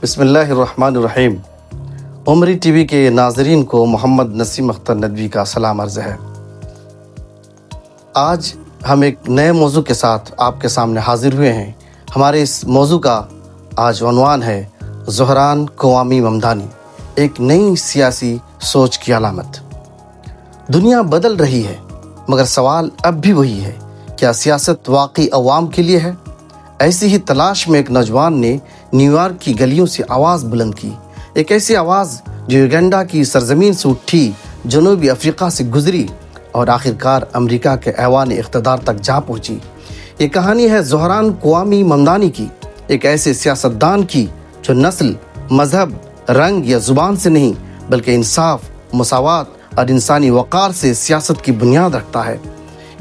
बिस्मिल्लाहिर्रहमानिर्रहीम। उमरी टीवी के नाज़रीन को मोहम्मद नसीम अख्तर नदवी का सलाम अर्ज़ है। आज हम एक नए मौजू के साथ आपके सामने हाजिर हुए हैं। हमारे इस मौजू का आज उन्वान है ज़ोहरान क़वामी ममदानी, एक नई सियासी सोच की अलामत। दुनिया बदल रही है मगर सवाल अब भी वही है, क्या सियासत वाकई अवाम के लिए है? ऐसी ही तलाश में एक नौजवान ने न्यूयॉर्क की गलियों से आवाज़ बुलंद की, एक ऐसी आवाज़ जो युगांडा की सरजमीन से उठी, जनूबी अफ्रीका से गुजरी और आखिरकार अमेरिका के ऐवान इक़्तिदार तक जा पहुंची। ये कहानी है ज़ोहरान क़वामी ममदानी की, एक ऐसे सियासतदान की जो नस्ल, मज़हब, रंग या ज़ुबान से नहीं बल्कि इंसाफ, मसावात और इंसानी वक़ार से सियासत की बुनियाद रखता है।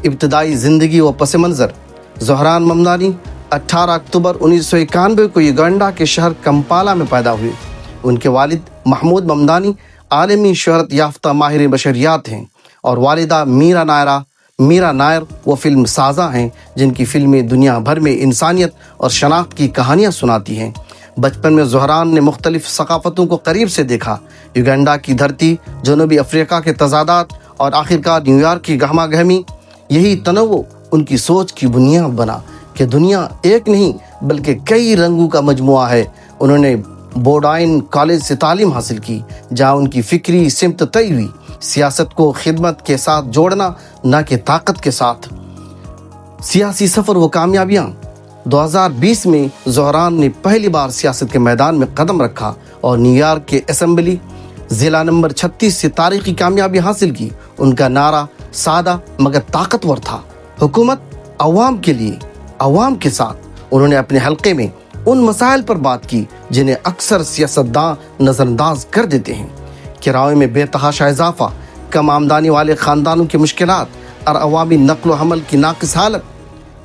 इब्तदाई ज़िंदगी व पस मंज़र। ज़ोहरान ममदानी 18 अक्टूबर 1991 को युगांडा के शहर कंपाला में पैदा हुए। उनके वालिद महमूद ममदानी आलमी शोहरत याफ्ता माहिर बशरियात हैं और वालिदा मीरा नायर वो फिल्म साज़ा हैं जिनकी फिल्में दुनिया भर में इंसानियत और शनाख्त की कहानियाँ सुनाती हैं। बचपन में ज़ोहरान ने मुख्तलिफ सकाफ़तों को करीब से देखा, युगांडा की धरती, जनूबी अफ्रीका के तज़ादात और आखिरकार न्यूयॉर्क की गहमा गहमी। यही तनव्वु उनकी सोच की बुनियाद बना कि दुनिया एक नहीं बल्कि कई रंगों का मजमुआ है। उन्होंने बोर्डाइन कॉलेज से तालीम हासिल की, जहाँ उनकी फ़िक्री सिमत तय हुई, सियासत को खिदमत के साथ जोड़ना न कि ताकत के साथ। सियासी सफ़र व कामयाबियाँ। 2020 में ज़ोहरान ने पहली बार सियासत के मैदान में कदम रखा और न्यूयॉर्क के असेंबली ज़िला नंबर 36 से तारीखी कामयाबी हासिल की। उनका नारा सादा मगर ताकतवर था, हुकूमत अवाम के लिए, अवाम के साथ। उन्होंने अपने हल्के में उन मसाइल पर बात की जिन्हें अक्सर सियासतदान नज़रअंदाज कर देते हैं। किराए में बेतहाशा इजाफा, कम आमदनी वाले ख़ानदानों की मुश्किलात और अवामी नक्ल व हमल की नाक़िस हालत।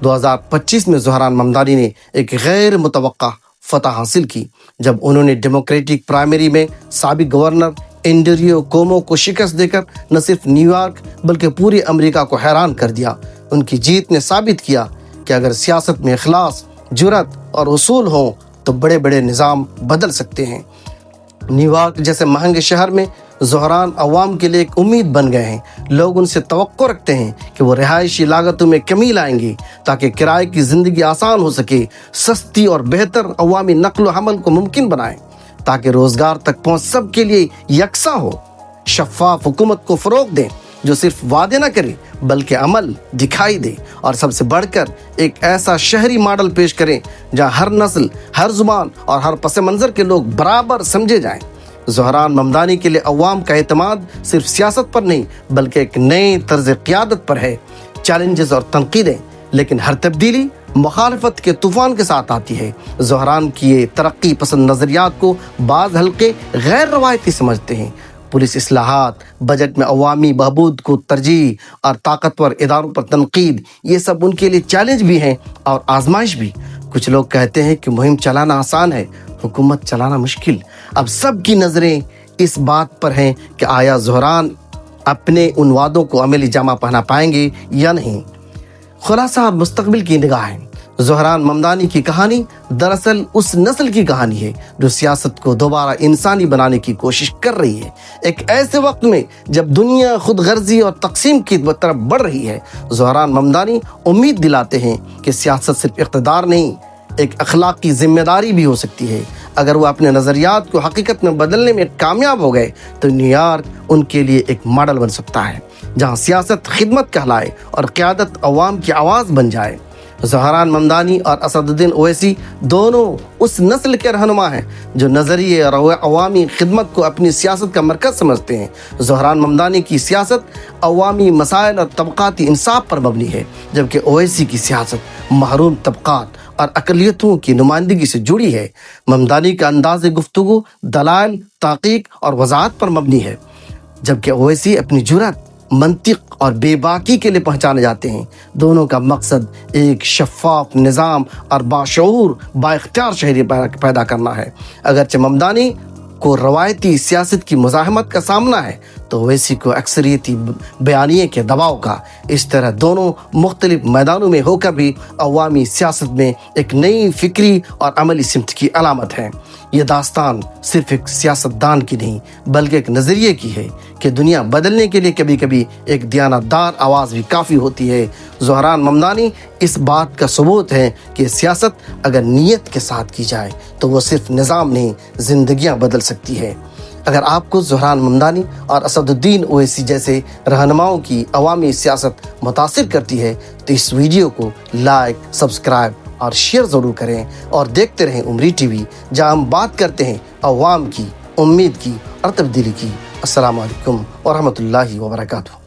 2025 में ज़ोहरान ममदानी ने एक गैर मुतवक्का फतह हासिल की जब उन्होंने डेमोक्रेटिक प्राइमरी में साबिक गवर्नर एंड्रयू कोमो को शिकस्त देकर न सिर्फ न्यूयॉर्क बल्कि पूरे अमेरिका को हैरान कर दिया। उनकी जीत ने साबित किया कि अगर सियासत में इखलास, जुरत और उसूल हों तो बड़े बड़े निज़ाम बदल सकते हैं। न्यूयॉर्क जैसे महंगे शहर में ज़ोहरान अवाम के लिए एक उम्मीद बन गए हैं। लोग उनसे तवक्को रखते हैं कि वो रिहायशी लागतों में कमी लाएंगे ताकि किराए की ज़िंदगी आसान हो सके, सस्ती और बेहतर अवामी नक्ल व हमल को मुमकिन बनाएं ताकि रोज़गार तक पहुँच सबके लिए यकसा हो। शफ़ाफ हुकूमत को फ़रोग़ दें जो सिर्फ वादे न करे बल्कि अमल दिखाई दे, और सबसे बढ़कर एक ऐसा शहरी मॉडल पेश करें जहां हर नस्ल, हर ज़ुबान और हर पस मंज़र के लोग बराबर समझे जाएं। ज़ोहरान ममदानी के लिए अवाम का एतमाद सिर्फ सियासत पर नहीं बल्कि एक नए तर्ज़ क़ियादत पर है। चैलेंजेस और तनकीदें, लेकिन हर तब्दीली मुखालफत के तूफ़ान के साथ आती है। ज़ोहरान की ये तरक्की पसंद नज़रियात को बाज़ हल्के गैर रवायती समझते हैं। पुलिस इस्लाहात, बजट में अवामी बहबूद को तरजीह और ताकतवर इदारों पर तनकीद, ये सब उनके लिए चैलेंज भी हैं और आजमाइश भी। कुछ लोग कहते हैं कि मुहिम चलाना आसान है, हुकूमत चलाना मुश्किल। अब सब की नज़रें इस बात पर हैं कि आया ज़ोहरान अपने उन वादों को अमली जामा पहना पाएंगे या नहीं। खुलासा और मुस्तकबिल की निगाहें। ज़ोहरान ममदानी की कहानी दरअसल उस नस्ल की कहानी है जो सियासत को दोबारा इंसानी बनाने की कोशिश कर रही है। एक ऐसे वक्त में जब दुनिया खुद गर्जी और तकसीम की तरफ बढ़ रही है, ज़ोहरान ममदानी उम्मीद दिलाते हैं कि सियासत सिर्फ इक़्तिदार नहीं, एक अखलाकी जिम्मेदारी भी हो सकती है। अगर वो अपने नज़रियात को हकीकत में बदलने में कामयाब हो गए तो न्यूयॉर्क उनके लिए एक मॉडल बन सकता है जहाँ सियासत खिदमत कहलाए और क़यादत अवाम की आवाज़ बन जाए। ज़ोहरान ममदानी और असदुद्दीन ओवैसी दोनों उस नस्ल के रहनुमा हैं जो नज़रिए और अवामी खिदमत को अपनी सियासत का मरकज़ समझते हैं। ज़ोहरान ममदानी की सियासत अवामी मसाइल और तबक़ाती इंसाफ पर मबनी है, जबकि ओवैसी की सियासत महरूम तबक़ात और अक़लियतों की नुमाइंदगी से जुड़ी है। ममदानी का अंदाज़ गुफ्तगू दलाइल, ताक़ीक़ और वज़ाहत पर मबनी है, जबकि ओवैसी अपनी जुरत, मंतिक और बेबाकी के लिए पहचाने जाते हैं। दोनों का मकसद एक शफ़ाफ निज़ाम और बाशऊर बाइख्तियार शहरी पैदा करना है। अगरचे ममदानी को रवायती सियासत की मुज़ाहमत का सामना है तो ओवैसी को अक्सरियती बयानिए के दबाव का इस तरह दोनों मुख्तलिफ मैदानों में होकर भी अवामी सियासत में एक नई फिक्री और अमली सिमत की अलामत है। ये दास्तान सिर्फ एक सियासतदान की नहीं बल्कि एक नज़रिए की है कि दुनिया बदलने के लिए कभी कभी एक दियानतदार आवाज़ भी काफ़ी होती है। ज़ोहरान ममदानी इस बात का सबूत है कि सियासत अगर नीयत के साथ की जाए तो वो सिर्फ निज़ाम नहीं ज़िंदगियाँ बदल सकती है। अगर आपको ज़ोहरान ममदानी और असदुद्दीन ओवैसी जैसे रहनुमाओं की अवामी सियासत मुतासिर करती है तो इस वीडियो को लाइक, सब्सक्राइब और शेयर ज़रूर करें और देखते रहें उमरी टीवी, जहां हम बात करते हैं अवाम की, उम्मीद की और तब्दीली की। अस्सलामु अलैकुम व रहमतुल्लाहि व बरकातुहू।